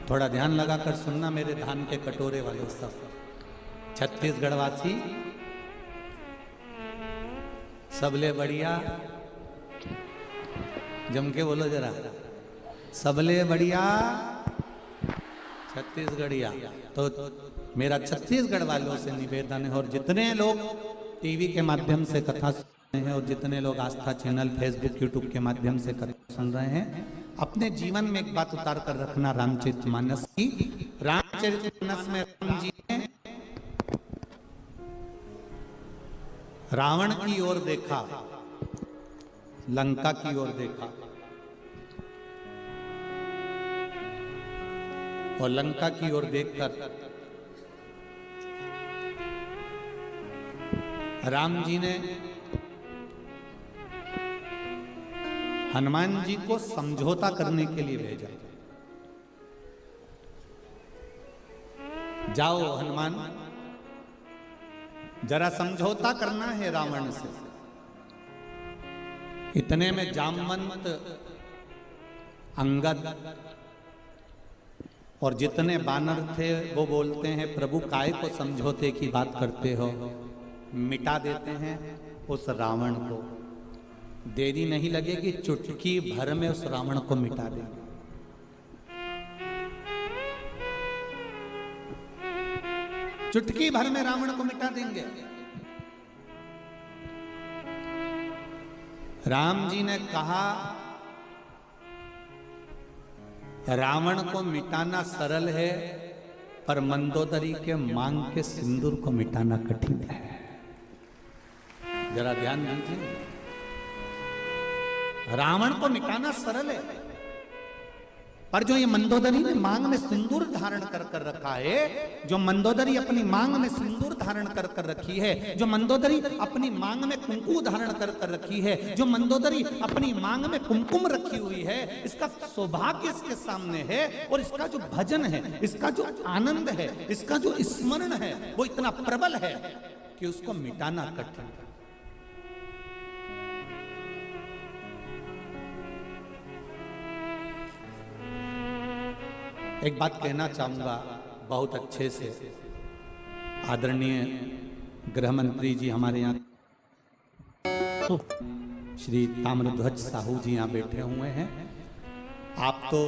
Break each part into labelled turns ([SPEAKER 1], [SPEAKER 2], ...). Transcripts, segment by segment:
[SPEAKER 1] थोड़ा ध्यान लगाकर सुनना मेरे धान के कटोरे वाले सब छत्तीसगढ़ वासी, सबले बढ़िया, जम के बोलो जरा, सबले बढ़िया छत्तीसगढ़िया। तो मेरा छत्तीसगढ़ वालों से निवेदन है, और जितने लोग टीवी के माध्यम से कथा सुन रहे हैं और जितने लोग आस्था चैनल, फेसबुक, यूट्यूब के माध्यम से कथा सुन रहे हैं, अपने जीवन में एक बात उतार कर रखना रामचरितमानस की। रामचरितमानस में राम जी ने रावण की ओर देखा, लंका की ओर देखा, और लंका की ओर देखकर राम जी ने हनुमान जी को समझौता करने के लिए भेजा। जाओ हनुमान, जरा समझौता करना है रावण से। इतने में जामवंत, अंगद और जितने बानर थे वो बोलते हैं, प्रभु काय को समझौते की बात करते हो, मिटा देते हैं उस रावण को। देरी नहीं लगेगी, चुटकी भर में उस रावण को मिटा देंगे। चुटकी भर में रावण को मिटा देंगे। राम जी ने कहा, रावण को मिटाना सरल है, पर मंदोदरी के मांग के सिंदूर को मिटाना कठिन है। जरा ध्यान दीजिए, रावण को मिटाना सरल है, पर जो ये मंदोदरी ने मांग में सिंदूर धारण कर कर रखा है, जो मंदोदरी अपनी मांग में सिंदूर धारण कर कर रखी है, जो मंदोदरी अपनी मांग में कुंकू धारण कर कर रखी है, जो मंदोदरी अपनी मांग में कुमकुम रखी हुई है, इसका सौभाग्य इसके सामने है, और इसका जो भजन है, इसका जो आनंद है, इसका जो स्मरण है, वो इतना प्रबल है कि उसको मिटाना कठिन है। एक बात कहना चाहूंगा बहुत अच्छे से, आदरणीय गृह मंत्री जी हमारे यहाँ श्री ताम्रध्वज साहू जी यहाँ बैठे हुए हैं। आप तो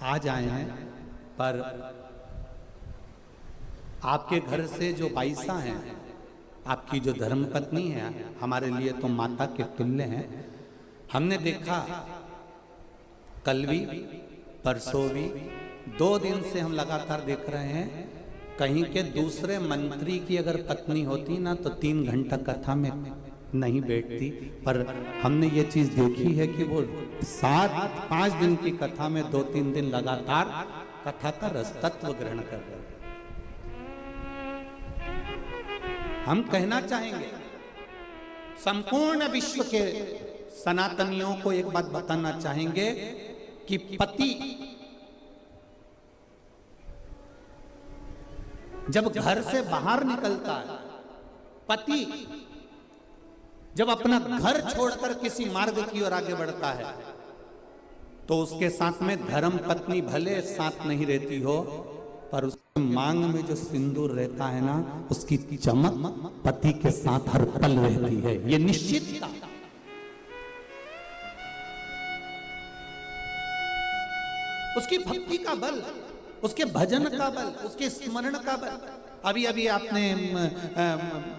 [SPEAKER 1] आज आए हैं, पर आपके घर से जो बाईसा हैं, आपकी जो धर्मपत्नी है, हमारे लिए तो माता के तुल्य हैं। हमने देखा कल भी, परसों भी, 2 दिन से हम लगातार देख रहे हैं, कहीं के दूसरे मंत्री की अगर पत्नी होती ना तो 3 घंटा कथा में नहीं बैठती, पर हमने ये चीज देखी है कि वो 5 दिन की कथा में 2-3 दिन लगातार कथा का रसतत्व ग्रहण कर रहे हैं। हम कहना चाहेंगे, संपूर्ण विश्व के सनातनियों को एक बात बताना चाहेंगे कि पति जब घर से बाहर निकलता है, पति जब अपना घर छोड़कर किसी मार्ग की ओर आगे बढ़ता है, तो उसके साथ में धर्म पत्नी भले साथ नहीं रहती हो, पर उसके मांग में जो सिंदूर रहता है ना, उसकी चमक पति के साथ हर पल रहती है। ये निश्चितता, उसकी भक्ति का बल, उसके भजन का बल, उसके स्मरण का बल। अभी अभी आपने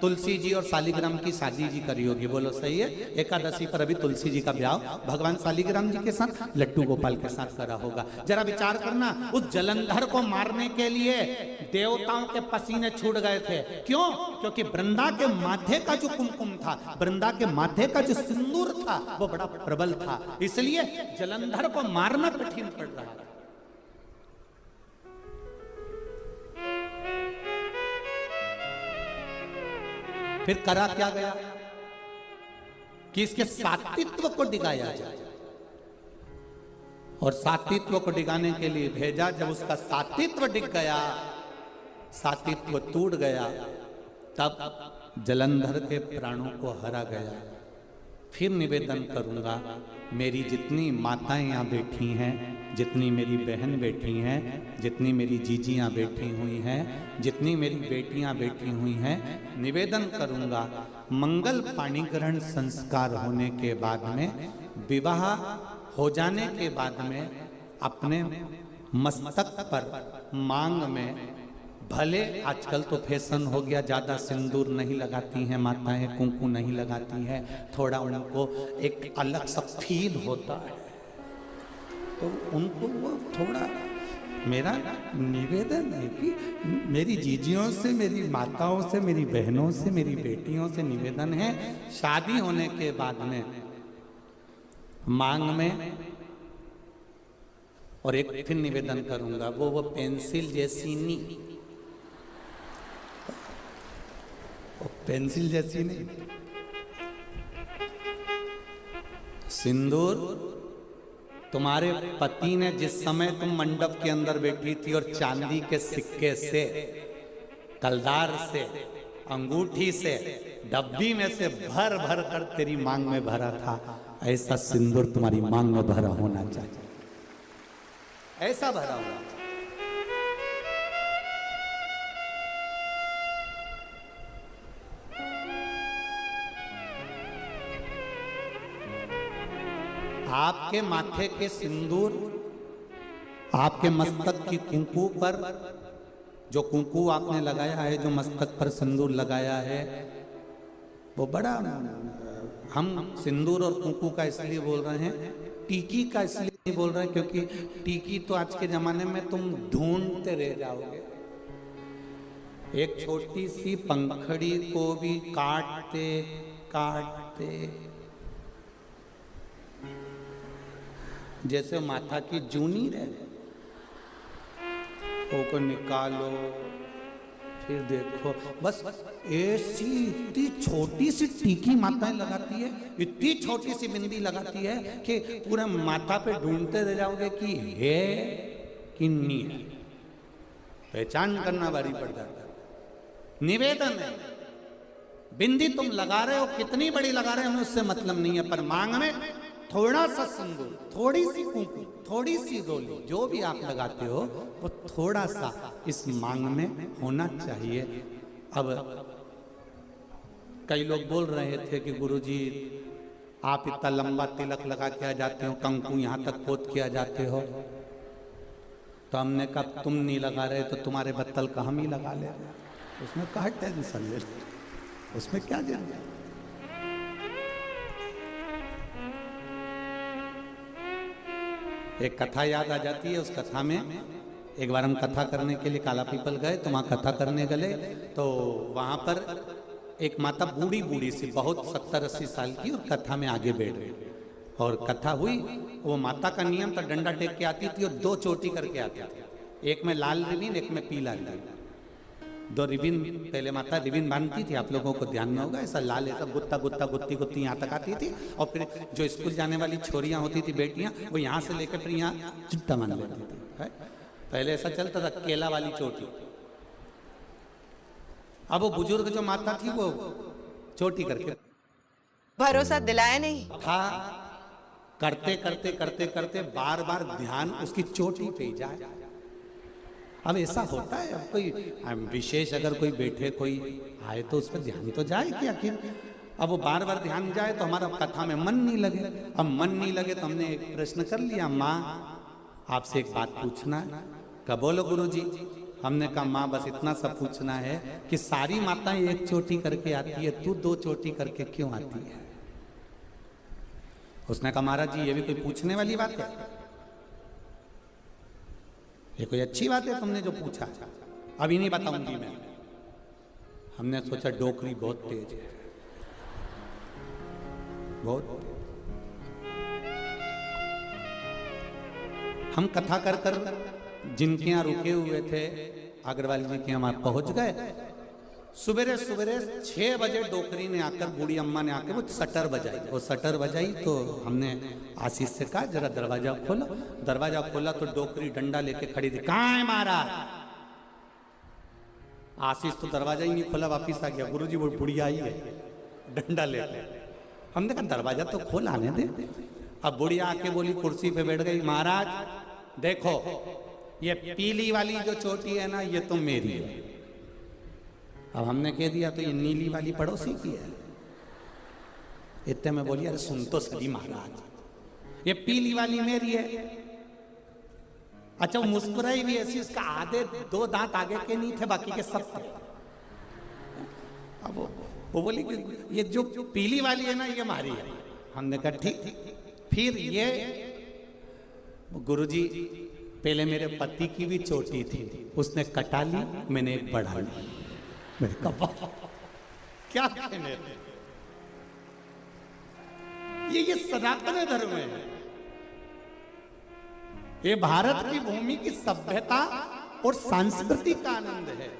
[SPEAKER 1] तुलसी जी और सालिग्राम की शादी जी करी होगी, बोलो सही है? एकादशी पर अभी तुलसी जी का ब्याह भगवान सालिग्राम जी के साथ लट्टू गोपाल के साथ करा होगा। जरा विचार करना, उस जलंधर को मारने के लिए देवताओं के पसीने छूट गए थे। क्यों? क्योंकि वृंदा के माथे का जो कुमकुम था, वृंदा के माथे का जो सिंदूर था, वो बड़ा प्रबल था, इसलिए जलंधर को मारना कठिन पड़ रहा था। फिर करा क्या गया कि इसके सात्वित्व को डिगाया जाए, और सात्वित्व को डिगाने के लिए भेजा। जब उसका सात्वित्व डिग गया, सात्वित्व टूट गया, तब जलंधर के प्राणों को हरा गया। फिर निवेदन करूंगा, मेरी जितनी माताएं यहाँ बैठी हैं, जितनी मेरी बहन बैठी हैं, जितनी मेरी जीजियाँ बैठी हुई हैं, जितनी मेरी बेटियाँ बैठी हुई हैं, निवेदन करूँगा मंगल पाणिग्रहण संस्कार होने के बाद में, विवाह हो जाने के बाद में अपने मस्तक पर मांग में, भले आजकल तो फैशन हो गया, ज़्यादा सिंदूर नहीं लगाती हैं माताएं, कुंकू नहीं लगाती हैं, थोड़ा उनको एक अलग सा फील होता है, तो उनको वो थोड़ा, मेरा निवेदन है कि मेरी जीजियों से, मेरी माताओं से, मेरी बहनों से, मेरी बेटियों से निवेदन है, शादी होने के बाद में मांग में, और एक फिर निवेदन करूंगा, वो पेंसिल जैसी नहीं, वो पेंसिल जैसी नहीं, सिंदूर तुम्हारे पति ने जिस समय तुम मंडप के अंदर बैठी थी और चांदी के सिक्के से, कलदार से, अंगूठी से, डब्बी में से भर भर कर तेरी मांग में भरा था, ऐसा सिंदूर तुम्हारी मांग में भरा होना चाहिए, ऐसा भरा हुआ। आपके माथे के सिंदूर, आपके मस्तक की कुंकू पर जो कुंकू आपने लगाया है, जो मस्तक पर सिंदूर लगाया है, वो बड़ा, हम सिंदूर और कुंकू का इसलिए बोल रहे हैं, टीकी का इसलिए नहीं बोल रहे हैं क्योंकि टीकी तो आज के जमाने में तुम ढूंढते रह जाओगे, एक छोटी सी पंखड़ी को भी काटते काटते, जैसे माथा की जूनी रहे, को निकालो, फिर देखो, बस ऐसी इतनी छोटी सी टीकी माताएं लगाती है, इतनी छोटी सी बिंदी लगाती है कि पूरे माथा पे ढूंढते रह जाओगे कि है कि नहीं है, पहचान करना भारी पड़ जाता है। निवेदन है, बिंदी तुम लगा रहे हो, कितनी बड़ी लगा रहे हो हमें उससे मतलब नहीं है, पर मांग में थोड़ा सा सिंदूर, थोड़ी सी कुंकू, थोड़ी सी रोली, जो भी आप लगाते हो वो थोड़ा सा इस मांग में होना चाहिए। अब कई लोग बोल रहे थे कि गुरुजी आप इतना लंबा तिलक लगा के आ जाते हो, कंकु यहाँ तक पोत के आ जाते हो, तो हमने कहा तुम नहीं लगा रहे तो तुम्हारे बत्तल का हम ही लगा ले, उसमें कहा टेंशन ले, उसमें क्या जरूरत। एक कथा याद आ जाती है, उस कथा में एक बार हम कथा करने के लिए काला पीपल गए, तो वहाँ कथा करने गए, तो वहाँ पर एक माता बूढ़ी बूढ़ी सी, बहुत 70-80 साल की, और कथा में आगे बैठ गई, और कथा हुई। वो माता का नियम था, डंडा टेक के आती थी और 2 चोटी करके आती थी, एक में लाल रिबिन, एक में पीला रिबिन, 2 रिबिन, पहले माता रिबिन बांधती थी, आप लोगों को ध्यान में होगा, ऐसा लाल, ऐसा गुत्ता गुत्ता गुत्ती गुत्ती यहाँ तक आती थी, और फिर जो स्कूल जाने वाली छोरियाँ होती थी, बेटियाँ, वो यहाँ से लेकर फिर यहाँ चिट्टा मान लेती थी, है? पहले ऐसा चलता था, केला वाली चोटी। अब वो बुजुर्ग जो माता थी वो चोटी करके
[SPEAKER 2] भरोसा दिलाया नहीं
[SPEAKER 1] था, करते करते करते करते बार बार ध्यान उसकी चोटी पे जाए। अब ऐसा होता है, अब कोई विशेष अगर कोई बैठे कोई आए तो उस पर ध्यान तो जाए कि आखिर, अब वो बार बार ध्यान जाए तो हमारा कथा में मन नहीं लगे। अब मन नहीं लगे तो हमने एक प्रश्न कर लिया, माँ आपसे एक बात पूछना है। कब बोलो गुरुजी। हमने कहा माँ बस इतना सा पूछना है कि सारी माताएं एक चोटी करके आती है, तू 2 चोटी करके क्यों आती है। उसने कहा महाराज जी ये भी कोई पूछने वाली बात है, ये कोई अच्छी बात है तुमने जो पूछा, अभी नहीं बताऊंगी मैं। हमने सोचा डोकरी बहुत तेज है, बहुत तेज। हम कथा कर कर जिनके यहाँ रुके हुए थे अग्रवाल जी के यहाँ पहुंच गए। सुबेरे सुबेरे 6 बजे डोकरी ने आकर, बूढ़ी अम्मा ने आकर वो शटर बजाई। वो शटर बजाई तो हमने आशीष से कहा जरा दरवाजा खोलो। दरवाजा खोला तो डोकरी डंडा लेके खड़ी थी। कहाँ है महाराज? आशीष तो दरवाजा ही नहीं खोला, वापिस आ गया। गुरुजी वो बुढ़िया आई है डंडा लेके। हमने कहा दरवाजा तो खोल, आने दे। अब बुढ़िया आके बोली, कुर्सी पे बैठ गई, महाराज देखो ये पीली वाली जो चोटी है ना, ये तो मेरी है। अब हमने कह दिया तो ये नीली वाली पड़ोसी की है। इतने में बोलिए अरे सुन तो सही महाराज, ये पीली वाली मेरी है। अच्छा वो मुस्कुराई भी ऐसी, इसका आधे 2 दांत आगे के नहीं थे, बाकी के सब थे। अब वो बोली कि ये जो पीली वाली है ना ये हमारी है। हमने कहा ठीक। फिर ये गुरुजी पहले मेरे पति की भी चोटी थी, उसने कटा ली, मैंने एक बढ़ा ली। मेरे कहा क्या कहने, ये सनातन धर्म है। ये भारत की भूमि की सभ्यता और संस्कृति का आनंद है।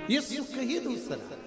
[SPEAKER 1] ये सुख ही दूसरा।